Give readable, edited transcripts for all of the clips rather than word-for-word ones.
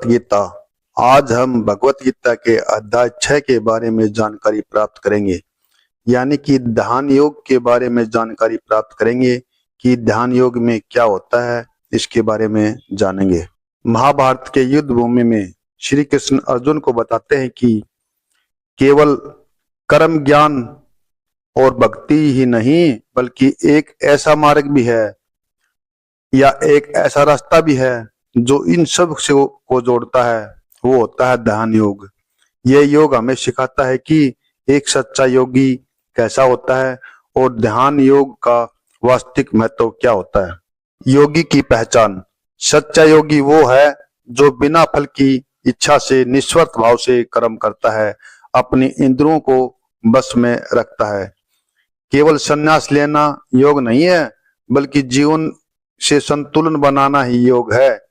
भगवत गीता। आज हम भगवत गीता के अध्याय 6 के बारे में जानकारी प्राप्त करेंगे, यानी कि ध्यान योग के बारे में जानकारी प्राप्त करेंगे कि ध्यान योग में क्या होता है, इसके बारे में जानेंगे। महाभारत के युद्ध भूमि में श्री कृष्ण अर्जुन को बताते हैं कि केवल कर्म ज्ञान और भक्ति ही नहीं, बल्कि एक ऐसा मार्ग भी है या एक ऐसा रास्ता भी है जो इन सब से को जोड़ता है, वो होता है ध्यान योग। यह योग हमें सिखाता है कि एक सच्चा योगी कैसा होता है और ध्यान योग का वास्तविक महत्व क्या होता है। योगी की पहचान। सच्चा योगी वो है जो बिना फल की इच्छा से निस्वार्थ भाव से कर्म करता है, अपनी इंद्रियों को बस में रखता है। केवल संन्यास लेना योग नहीं है, बल्कि जीवन से संतुलन बनाना ही योग है।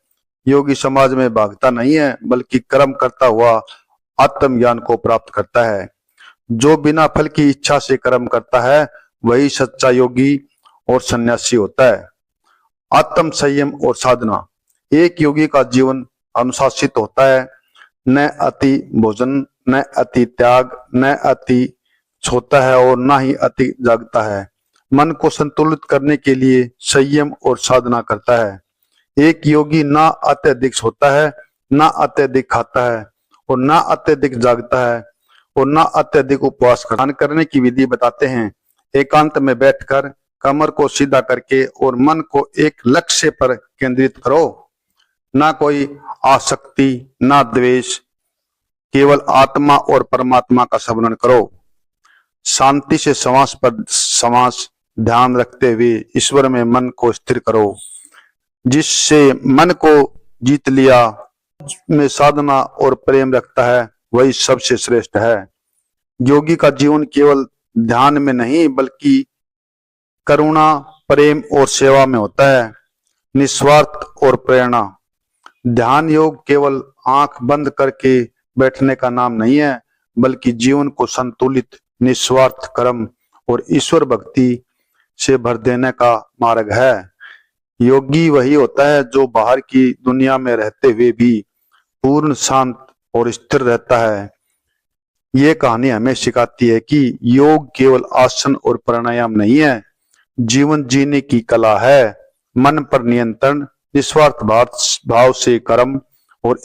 योगी समाज में भागता नहीं है, बल्कि कर्म करता हुआ आत्मज्ञान को प्राप्त करता है। जो बिना फल की इच्छा से कर्म करता है वही सच्चा योगी और सन्यासी होता है। आत्म संयम और साधना। एक योगी का जीवन अनुशासित होता है, न अति भोजन, न अति त्याग, न अति सोता है और न ही अति जागता है। मन को संतुलित करने के लिए संयम और साधना करता है। एक योगी ना अत्यधिक सोता है, ना अत्यधिक खाता है और ना अत्यधिक जागता है और ना अत्यधिक उपवास करने की विधि बताते हैं। एकांत में बैठकर कमर को सीधा करके और मन को एक लक्ष्य पर केंद्रित करो। ना कोई आसक्ति, ना द्वेष, केवल आत्मा और परमात्मा का स्मरण करो। शांति से श्वास ध्यान रखते हुए ईश्वर में मन को स्थिर करो। जिससे मन को जीत लिया में साधना और प्रेम रखता है, वही सबसे श्रेष्ठ है। योगी का जीवन केवल ध्यान में नहीं, बल्कि करुणा, प्रेम और सेवा में होता है। निस्वार्थ और प्रेरणा। ध्यान योग केवल आंख बंद करके बैठने का नाम नहीं है, बल्कि जीवन को संतुलित, निस्वार्थ कर्म और ईश्वर भक्ति से भर देने का मार्ग है। योगी वही होता है जो बाहर की दुनिया में रहते हुए भी पूर्ण शांत और स्थिर रहता है। ये कहानी हमें सिखाती है कि योग केवल आसन और प्राणायाम नहीं है, जीवन जीने की कला है। मन पर नियंत्रण, निस्वार्थ भाव से कर्म और